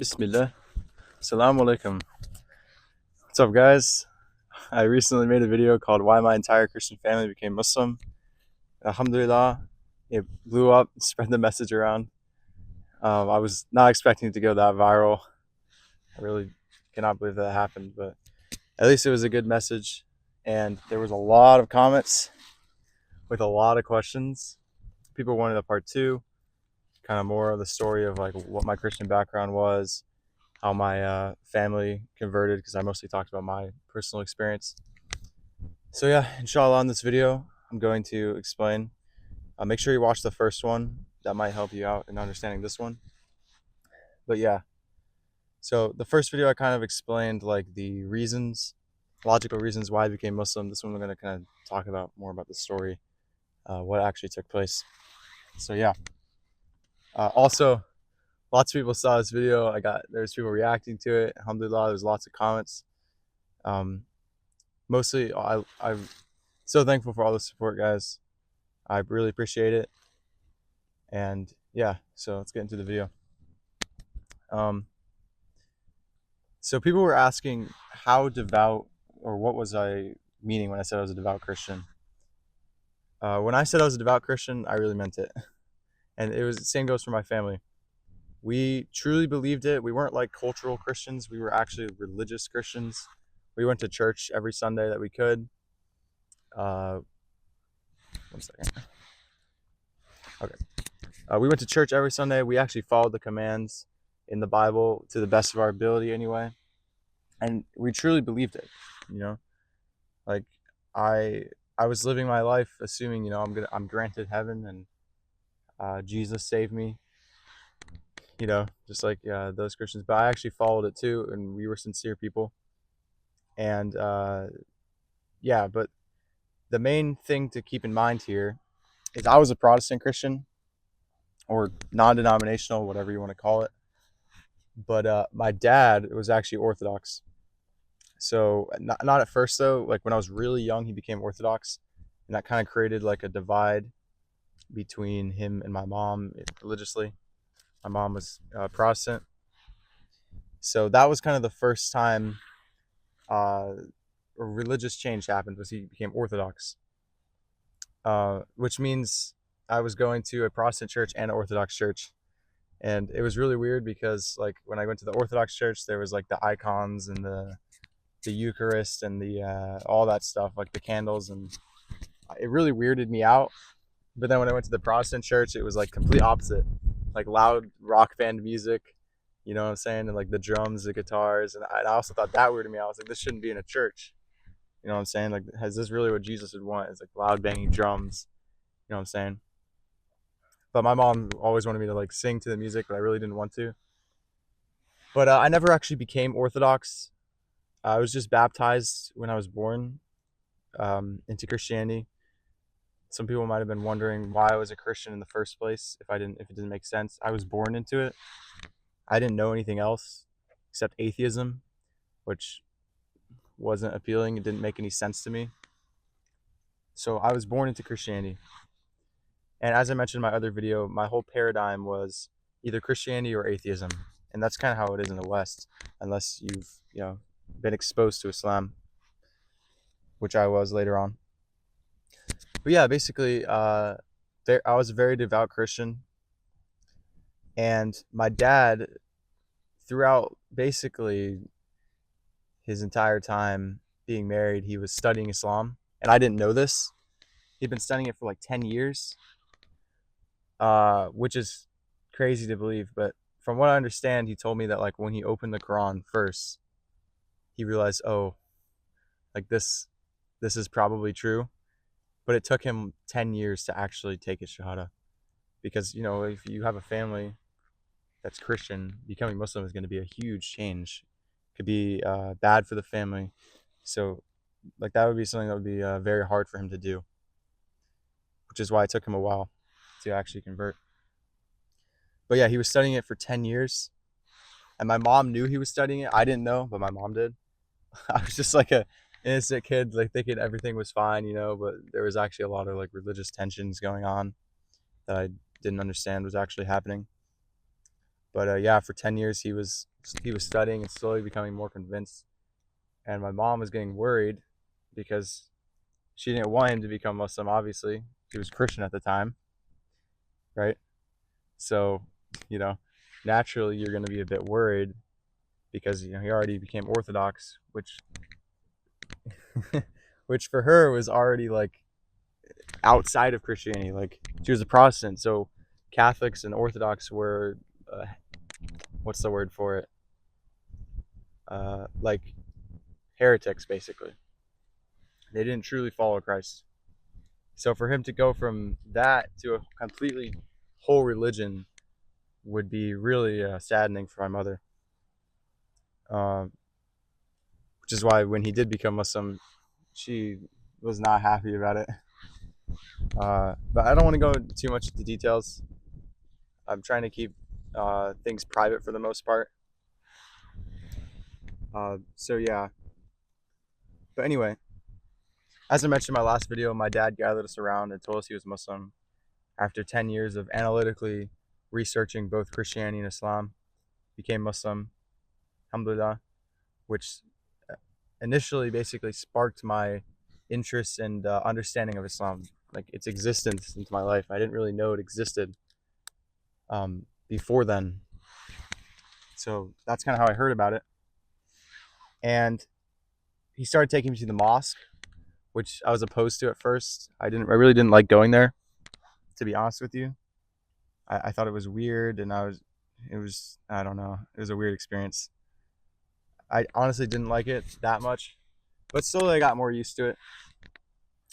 Bismillah. Assalamu alaikum. What's up, guys? I recently made a video called Why My Entire Christian Family Became Muslim. Alhamdulillah. It blew up, spread the message around. I was not expecting it to go that viral. I really cannot believe that happened, but at least it was a good message. And there was a lot of comments with a lot of questions. People wanted a part two, kind of more of the story of like what my Christian background was, how my family converted, because I mostly talked about my personal experience. So yeah, inshallah, in this video, I'm going to explain. Make sure you watch the first one. That might help you out in understanding this one. But yeah, so the first video I kind of explained like the reasons, logical reasons why I became Muslim. This one we're going to kind of talk about more about the story, what actually took place. So yeah. Also, lots of people saw this video. There's people reacting to it. Alhamdulillah, there's lots of comments. Mostly, I'm so thankful for all the support, guys. I really appreciate it. And yeah, so let's get into the video. So people were asking how devout, or what was I meaning when I said I was a devout Christian. When I said I was a devout Christian, I really meant it. And the same goes for my family. We truly believed it. We weren't like cultural Christians. We were actually religious Christians. We went to church every Sunday that we could. 1 second. Okay. We went to church every Sunday. We actually followed the commands in the Bible to the best of our ability anyway. And we truly believed it, you know? Like I was living my life assuming, you know, I'm granted heaven and Jesus saved me. You know, just like those Christians. But I actually followed it too, and we were sincere people. And yeah, but the main thing to keep in mind here is I was a Protestant Christian, or non-denominational, whatever you want to call it. But my dad was actually Orthodox. So not at first though. Like when I was really young, he became Orthodox, and that kind of created like a divide between him and my mom religiously. My mom was Protestant, so that was kind of the first time a religious change happened. Was he became Orthodox, which means I was going to a Protestant church and an Orthodox church. And it was really weird because like when I went to the Orthodox church, there was like the icons and the Eucharist and the all that stuff, like the candles, and it really weirded me out. But then when I went to the Protestant church, it was like complete opposite, like loud rock band music, you know what I'm saying, and like the drums, the guitars, and I also thought that weirded me out. I was like, this shouldn't be in a church, you know what I'm saying? Like, is this really what Jesus would want? It's like loud banging drums, you know what I'm saying? But my mom always wanted me to like sing to the music, but I really didn't want to. But I never actually became Orthodox. I was just baptized when I was born into Christianity. Some people might have been wondering why I was a Christian in the first place if it didn't make sense. I was born into it. I didn't know anything else except atheism, which wasn't appealing. It didn't make any sense to me. So I was born into Christianity. And as I mentioned in my other video, my whole paradigm was either Christianity or atheism. And that's kind of how it is in the West, unless you've, you know, been exposed to Islam, which I was later on. But yeah, basically, I was a very devout Christian. And my dad, throughout basically his entire time being married, he was studying Islam. And I didn't know this. He'd been studying it for like 10 years, which is crazy to believe. But from what I understand, he told me that like when he opened the Quran first, he realized, oh, like this is probably true. But it took him 10 years to actually take his shahada. Because, you know, if you have a family that's Christian, becoming Muslim is going to be a huge change. It could be bad for the family. So, like, that would be something that would be very hard for him to do, which is why it took him a while to actually convert. But yeah, he was studying it for 10 years. And my mom knew he was studying it. I didn't know, but my mom did. I was just like a innocent kid, like thinking everything was fine, you know, but there was actually a lot of like religious tensions going on that I didn't understand was actually happening. But yeah, for 10 years he was he was studying and slowly becoming more convinced. And my mom was getting worried because she didn't want him to become Muslim, obviously. He was Christian at the time, right? So, you know, naturally you're going to be a bit worried because, he already became Orthodox, which which for her was already like outside of Christianity. Like, she was a Protestant, so Catholics and Orthodox were, what's the word for it? Like heretics, basically. They didn't truly follow Christ. So for him to go from that to a completely whole religion would be really saddening for my mother. Which is why when he did become Muslim, she was not happy about it. But I don't want to go too much into details. I'm trying to keep things private for the most part. So yeah. But anyway, as I mentioned in my last video, my dad gathered us around and told us he was Muslim. After 10 years of analytically researching both Christianity and Islam, became Muslim, Alhamdulillah, which initially basically sparked my interest and understanding of Islam, like its existence into my life. I didn't really know it existed before then. So that's kind of how I heard about it. And he started taking me to the mosque, which I was opposed to at first. I really didn't like going there, to be honest with you. I thought it was weird, and it was, I don't know, it was a weird experience. I honestly didn't like it that much, but slowly I got more used to it.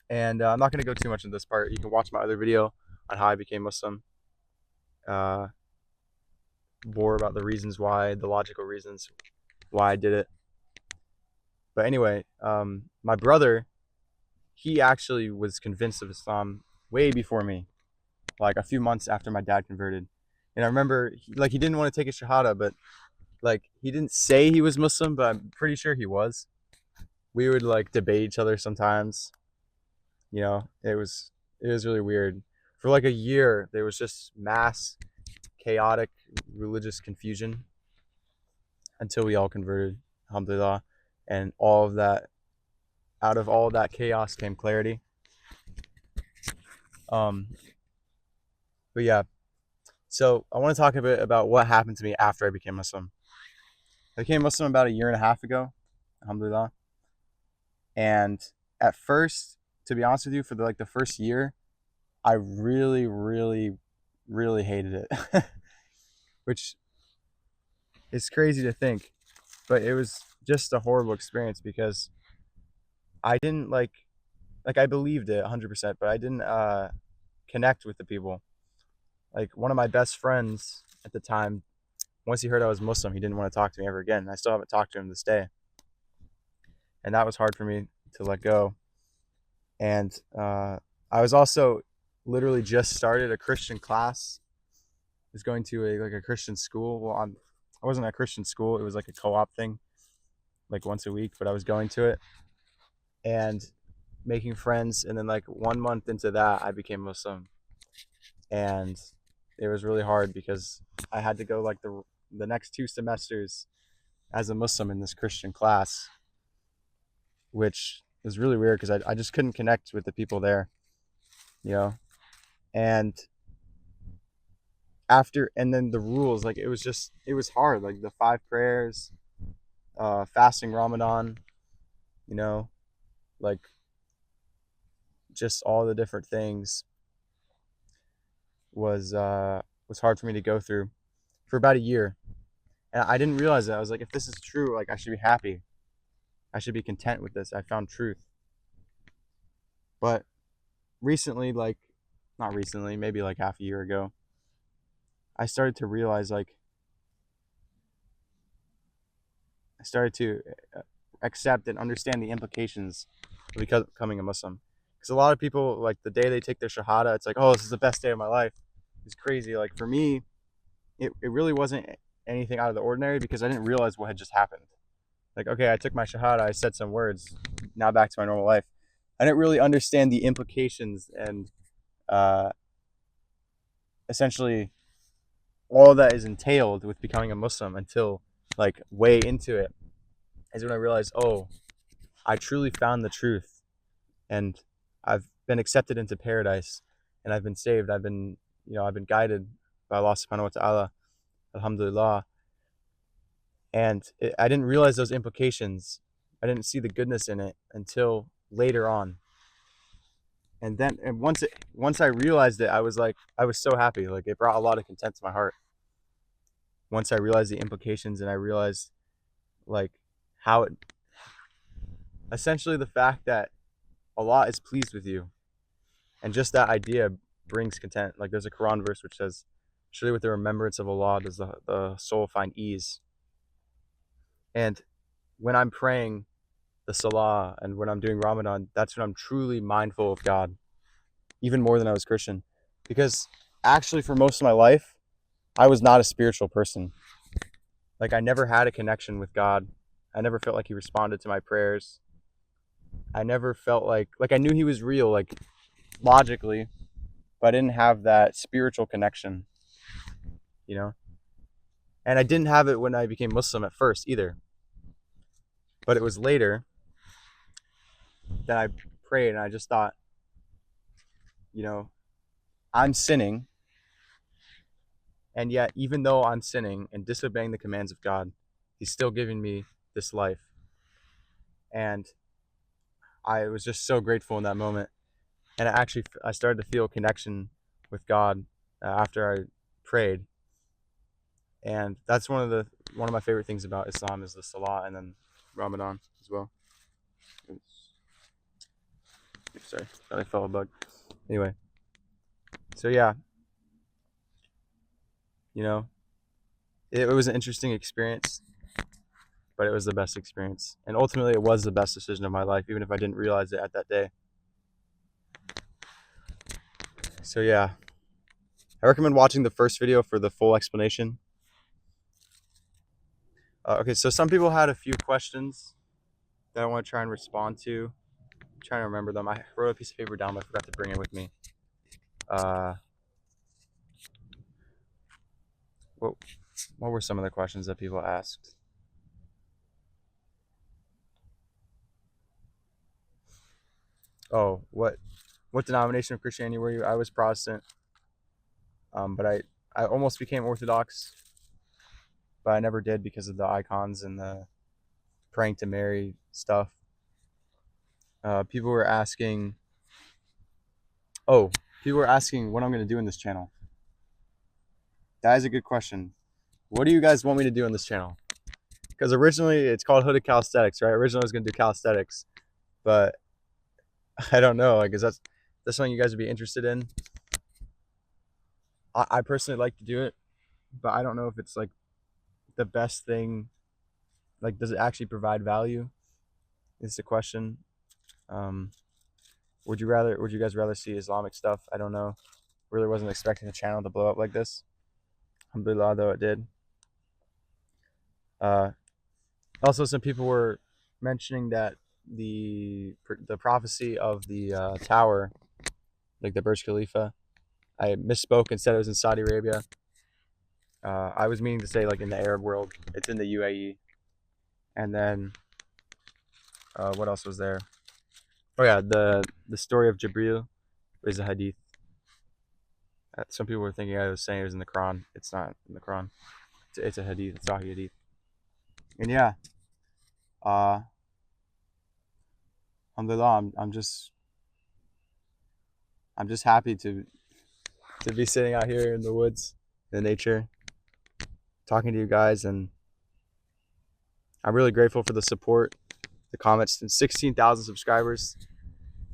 And I'm not going to go too much into this part. You can watch my other video on how I became Muslim. More about the reasons why, the logical reasons why I did it. But anyway, my brother, he actually was convinced of Islam way before me, like a few months after my dad converted. And I remember, he didn't want to take a shahada, but like he didn't say he was Muslim, but I'm pretty sure he was. We would like debate each other sometimes. It was really weird. For like a year, there was just mass chaotic religious confusion until we all converted, alhamdulillah. And out of all of that chaos came clarity. But yeah, so I want to talk a bit about what happened to me after I became Muslim. I became Muslim about a year and a half ago, alhamdulillah. And at first, to be honest with you, for the first year, I really, really, really hated it. Which is crazy to think, but it was just a horrible experience because I didn't I believed it 100%, but I didn't connect with the people. Like, one of my best friends at the time, once he heard I was Muslim, he didn't want to talk to me ever again. I still haven't talked to him this day. And that was hard for me to let go. And I was also literally just started a Christian class. I was going to a Christian school. Well, I wasn't at a Christian school. It was like a co-op thing, like once a week, but I was going to it and making friends. And then like 1 month into that, I became Muslim. And it was really hard because I had to go like the next 2 semesters as a Muslim in this Christian class, which is really weird because I just couldn't connect with the people there, and then the rules, like it was hard, like the 5 prayers, fasting Ramadan, like just all the different things was hard for me to go through for about a year. And I didn't realize that. I was like, if this is true, like I should be happy. I should be content with this. I found truth. But recently, not recently, maybe like half a year ago, I started to realize, I started to accept and understand the implications of becoming a Muslim. Because a lot of people, like the day they take their Shahada, it's like, oh, this is the best day of my life. It's crazy. Like for me, it really wasn't anything out of the ordinary because I didn't realize what had just happened. Like, okay, I took my Shahada, I said some words, now back to my normal life. I didn't really understand the implications and essentially all that is entailed with becoming a Muslim until like way into it, is when I realized, oh, I truly found the truth, and I've been accepted into paradise, and I've been saved. I've been, I've been guided by Allah subhanahu wa ta'ala. Alhamdulillah. And I didn't realize those implications. I didn't see the goodness in it until later on. And then, once I realized it, I was so happy. Like, it brought a lot of content to my heart. Once I realized the implications, and I realized like how it, essentially the fact that Allah is pleased with you, and just that idea brings content. Like, there's a Quran verse which says, surely with the remembrance of Allah does the soul find ease. And when I'm praying the Salah and when I'm doing Ramadan, that's when I'm truly mindful of God, even more than I was Christian. Because actually, for most of my life, I was not a spiritual person. Like, I never had a connection with God. I never felt like He responded to my prayers. I never felt like I knew He was real, like, logically, but I didn't have that spiritual connection, And I didn't have it when I became Muslim at first either. But it was later that I prayed, and I just thought, I'm sinning. And yet, even though I'm sinning and disobeying the commands of God, He's still giving me this life. And I was just so grateful in that moment. And I started to feel a connection with God after I prayed. And that's one of my favorite things about Islam is the Salah, and then Ramadan as well. Sorry, I fell a bug. Anyway, so yeah, it was an interesting experience, but it was the best experience. And ultimately, it was the best decision of my life, even if I didn't realize it at that day. So yeah, I recommend watching the first video for the full explanation. Okay, so some people had a few questions that I want to try and respond to. I'm trying to remember them. I wrote a piece of paper down, but I forgot to bring it with me. What were some of the questions that people asked? Oh, what denomination of Christianity were you? I was Protestant, but I almost became Orthodox, but I never did because of the icons and the praying to Mary stuff. People were asking what I'm going to do in this channel. That is a good question. What do you guys want me to do on this channel? Because originally it's called Hooded Calisthenics, right? Originally I was going to do calisthenics, but I don't know. Like, is that's something you guys would be interested in? I personally like to do it, but I don't know if it's like the best thing. Like, does it actually provide value? Is the question. Would you guys rather see Islamic stuff? I don't know. Really wasn't expecting the channel to blow up like this. Alhamdulillah, though it did. Also, some people were mentioning that the prophecy of the tower, like the Burj Khalifa, I misspoke and said it was in Saudi Arabia. I was meaning to say like in the Arab world. It's in the UAE. And then what else was there? Oh yeah, the story of Jibril is a hadith. Some people were thinking I was saying it was in the Quran. It's not in the Quran. It's a hadith. It's Sahih hadith. And yeah, Alhamdulillah, I'm just happy to be sitting out here in the woods, in the nature, talking to you guys, and I'm really grateful for the support, the comments, and 16,000 subscribers.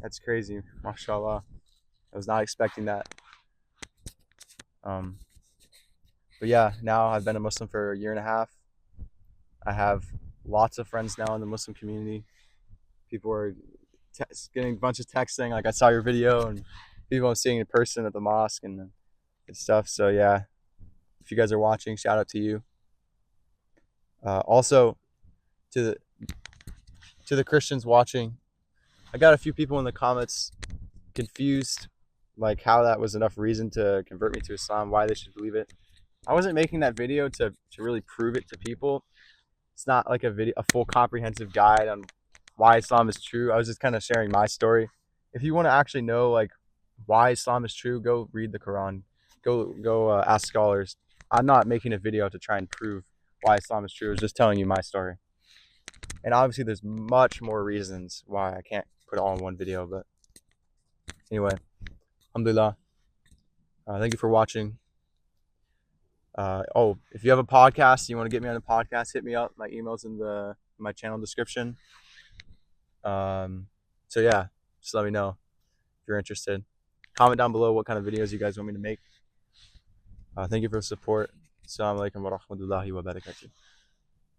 That's crazy, mashallah. I was not expecting that. But yeah, now I've been a Muslim for a year and a half. I have lots of friends now in the Muslim community. People are getting a bunch of texts saying like, I saw your video, and people I'm seeing in person at the mosque and stuff. So yeah, if you guys are watching, shout out to you. Also, to the Christians watching, I got a few people in the comments confused, like how that was enough reason to convert me to Islam, why they should believe it. I wasn't making that video to really prove it to people. It's not like a full comprehensive guide on why Islam is true. I was just kind of sharing my story. If you want to actually know like why Islam is true, go read the Quran. Go ask scholars. I'm not making a video to try and prove why Islam is true. I was just telling you my story. And obviously, there's much more reasons why I can't put it all in one video. But anyway, Alhamdulillah. Thank you for watching. If you have a podcast, you want to get me on a podcast, hit me up. My email's in my channel description. So yeah, just let me know if you're interested. Comment down below what kind of videos you guys want me to make. Thank you for the support. Assalamu alaikum wa rahmatullahi wa barakatuh.